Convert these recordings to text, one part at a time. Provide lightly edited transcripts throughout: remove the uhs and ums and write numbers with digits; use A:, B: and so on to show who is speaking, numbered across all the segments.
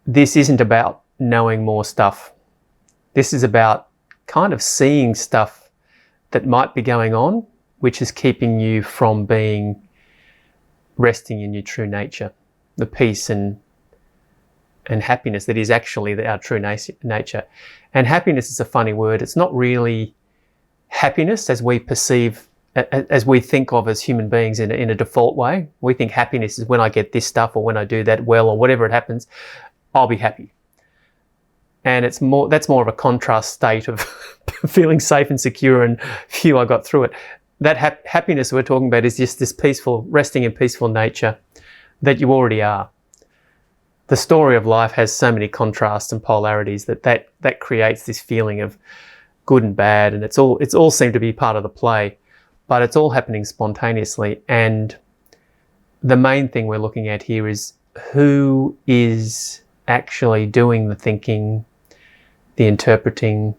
A: this isn't about knowing more stuff. This is about kind of seeing stuff that might be going on, which is keeping you from resting in your true nature, the peace and happiness that is actually our true nature. And happiness is a funny word. It's not really happiness as we perceive, as we think of as human beings in a default way. We think happiness is when I get this stuff, or when I do that well, or whatever it happens, I'll be happy. And that's more of a contrast state of feeling safe and secure and phew, I got through it. That happiness we're talking about is just this peaceful, resting in peaceful nature that you already are. The story of life has so many contrasts and polarities that creates this feeling of good and bad, and it's all seemed to be part of the play, but it's all happening spontaneously. And the main thing we're looking at here is who is actually doing the thinking, the interpreting.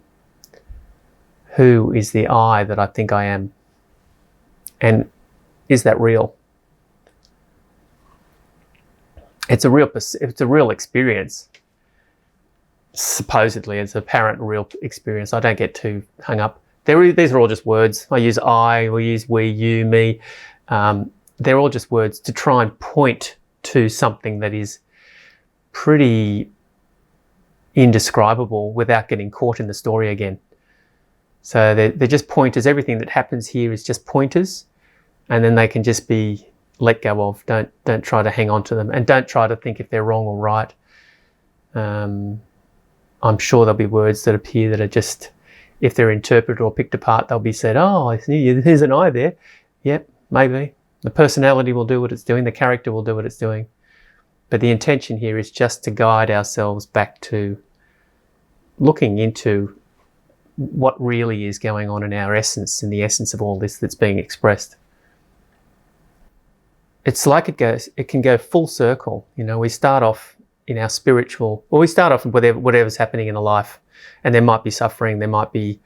A: Who is the I that I think I am? And is that real? It's a real experience. Supposedly, it's apparent real experience. I don't get too hung up. These are all just words. I use I, we use we, you, me. They're all just words to try and point to something that is pretty indescribable without getting caught in the story again. So they're just pointers. Everything that happens here is just pointers, and then they can just be let go of. Don't try to hang on to them, and don't try to think if they're wrong or right. I'm sure there'll be words that appear that are just, if they're interpreted or picked apart, they'll be said, oh, I see, there's an I there. Yep, maybe. The personality will do what it's doing. The character will do what it's doing. But the intention here is just to guide ourselves back to looking into what really is going on in our essence, in the essence of all this that's being expressed. It's like it can go full circle. You know, we start off in our spiritual, or we start off with whatever's happening in a life, and there might be suffering, there might be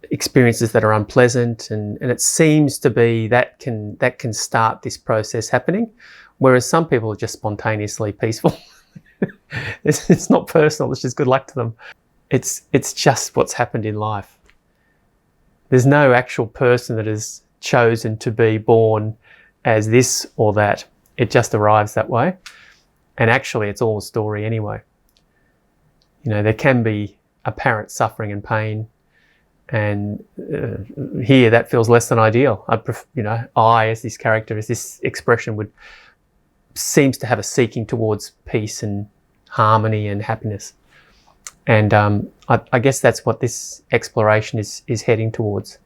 A: experiences that are unpleasant, and it seems to be that can start this process happening, whereas some people are just spontaneously peaceful. It's not personal, it's just good luck to them. It's just what's happened in life. There's no actual person that has chosen to be born as this or that. It just arrives that way. And actually, it's all a story anyway. You know, there can be apparent suffering and pain, and here that feels less than ideal. I as this character, as this expression, seems to have a seeking towards peace and harmony and happiness. And I guess that's what this exploration is heading towards.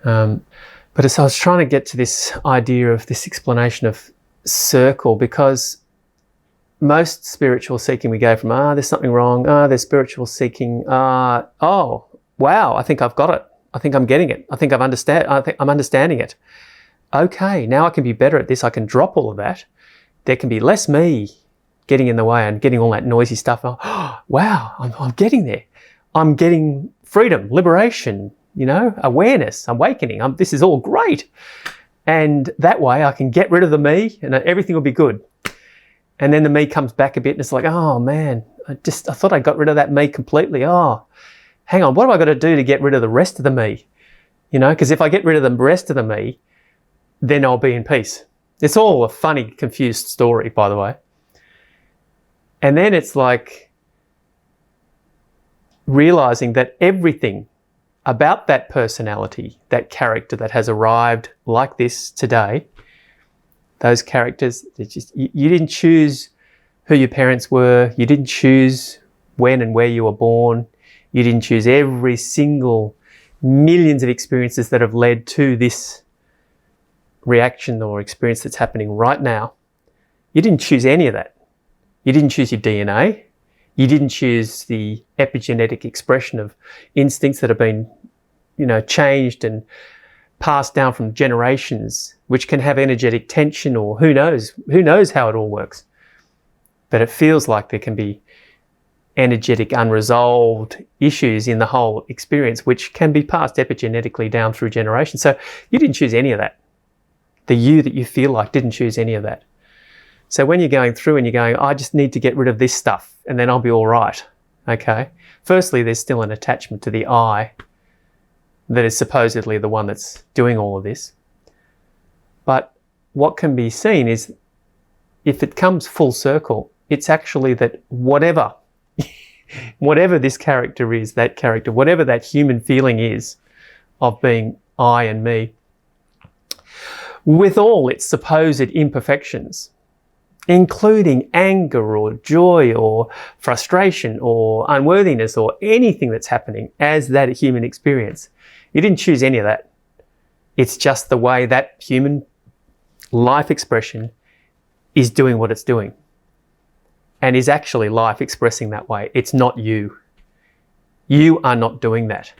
A: But as I was trying to get to this idea of this explanation of circle, because most spiritual seeking, we go from, there's something wrong, there's spiritual seeking, oh, wow, I think I've got it. I think I'm getting it. I think I'm understanding it. Okay, now I can be better at this. I can drop all of that. There can be less me getting in the way and getting all that noisy stuff. Oh, wow, I'm getting there. I'm getting freedom, liberation, awareness, awakening. This is all great. And that way I can get rid of the me and everything will be good. And then the me comes back a bit and it's like, oh man, I thought I got rid of that me completely. Oh, hang on, what have I got to do to get rid of the rest of the me? Because if I get rid of the rest of the me, then I'll be in peace. It's all a funny, confused story, by the way. And then it's like realizing that everything about that personality, that character that has arrived like this today, those characters, you didn't choose who your parents were, you didn't choose when and where you were born, you didn't choose every single millions of experiences that have led to this reaction or experience that's happening right now. You didn't choose any of that. You didn't choose your DNA. You didn't choose the epigenetic expression of instincts that have been, changed and passed down from generations, which can have energetic tension, or who knows how it all works. But it feels like there can be energetic unresolved issues in the whole experience, which can be passed epigenetically down through generations. So you didn't choose any of that. The you that you feel like didn't choose any of that. So when you're going through and you're going, I just need to get rid of this stuff and then I'll be all right, okay? Firstly, there's still an attachment to the I that is supposedly the one that's doing all of this. But what can be seen is, if it comes full circle, it's actually that whatever this character is, that character, whatever that human feeling is of being I and me, with all its supposed imperfections, including anger or joy or frustration or unworthiness or anything that's happening as that human experience. You didn't choose any of that. It's just the way that human life expression is doing what it's doing, and is actually life expressing that way. It's not you. You are not doing that.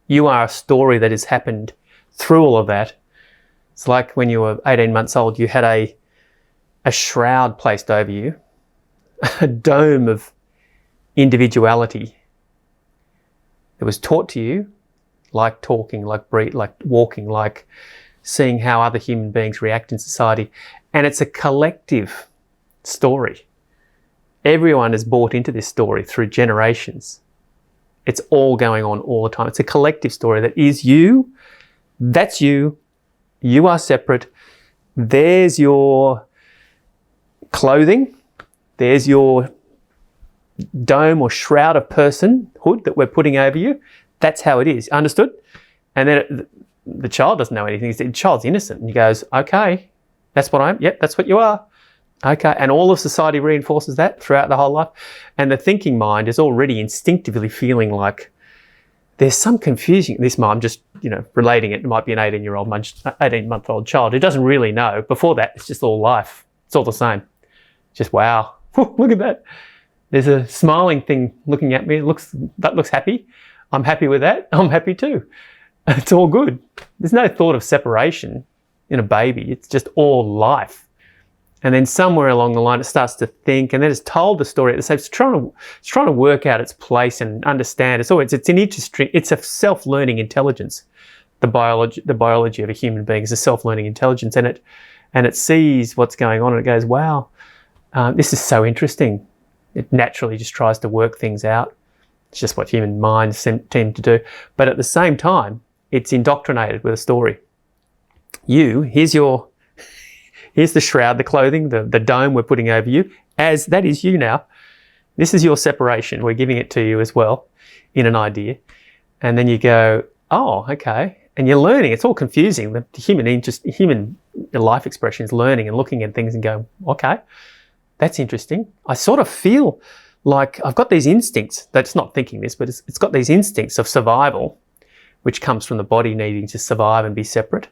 A: You are a story that has happened through all of that. It's like when you were 18 months old, you had a shroud placed over you, a dome of individuality that was taught to you, like talking, like breathe, like walking, like seeing how other human beings react in society. And it's a collective story. Everyone is bought into this story through generations. It's all going on all the time. It's a collective story that is you. That's you. You are separate. There's your clothing. There's your dome or shroud of personhood that we're putting over you. That's how it is. Understood? And then the child doesn't know anything. The child's innocent, and he goes, okay, that's what I am. Yep, that's what you are. Okay, and all of society reinforces that throughout the whole life. And the thinking mind is already instinctively feeling like there's some confusion. This mind, I'm just, relating it. It might be an 18-month-old child who doesn't really know. Before that, it's just all life. It's all the same. Just, wow, look at that. There's a smiling thing looking at me. That looks happy. I'm happy with that. I'm happy too. It's all good. There's no thought of separation in a baby. It's just all life. And then somewhere along the line, it starts to think, and then it's told the story at the same. It's trying to work out its place and understand. It's an interesting. It's a self-learning intelligence. The biology of a human being is a self-learning intelligence, and it sees what's going on, and it goes, "Wow, this is so interesting." It naturally just tries to work things out. It's just what human minds tend to do. But at the same time, it's indoctrinated with a story. Here's the shroud, the clothing, the dome we're putting over you, as that is you now. This is your separation. We're giving it to you as well in an idea. And then you go, oh, okay. And you're learning. It's all confusing. The human life expression is learning and looking at things and going, okay, that's interesting. I sort of feel like I've got these instincts. That's not thinking this, but it's got these instincts of survival, which comes from the body needing to survive and be separate.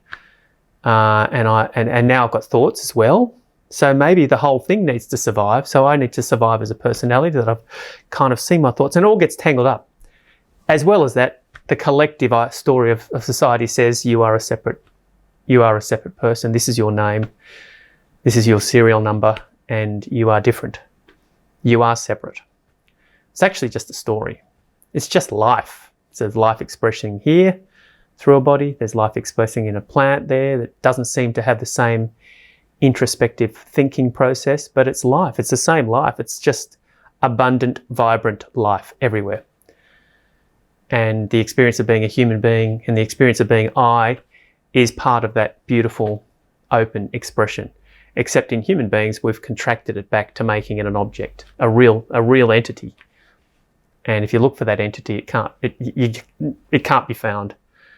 A: And now I've got thoughts as well. So maybe the whole thing needs to survive. So I need to survive as a personality, that I've kind of seen my thoughts, and it all gets tangled up. As well as that, the collective story of society says you are a separate person. This is your name. This is your serial number, and you are different. You are separate. It's actually just a story. It's just life. It's a life expression here through a body. There's life expressing in a plant there that doesn't seem to have the same introspective thinking process, but it's life. It's the same life. It's just abundant, vibrant life everywhere. And the experience of being a human being and the experience of being I is part of that beautiful, open expression. Except in human beings, we've contracted it back to making it an object, a real entity. And if you look for that entity, it can't be found.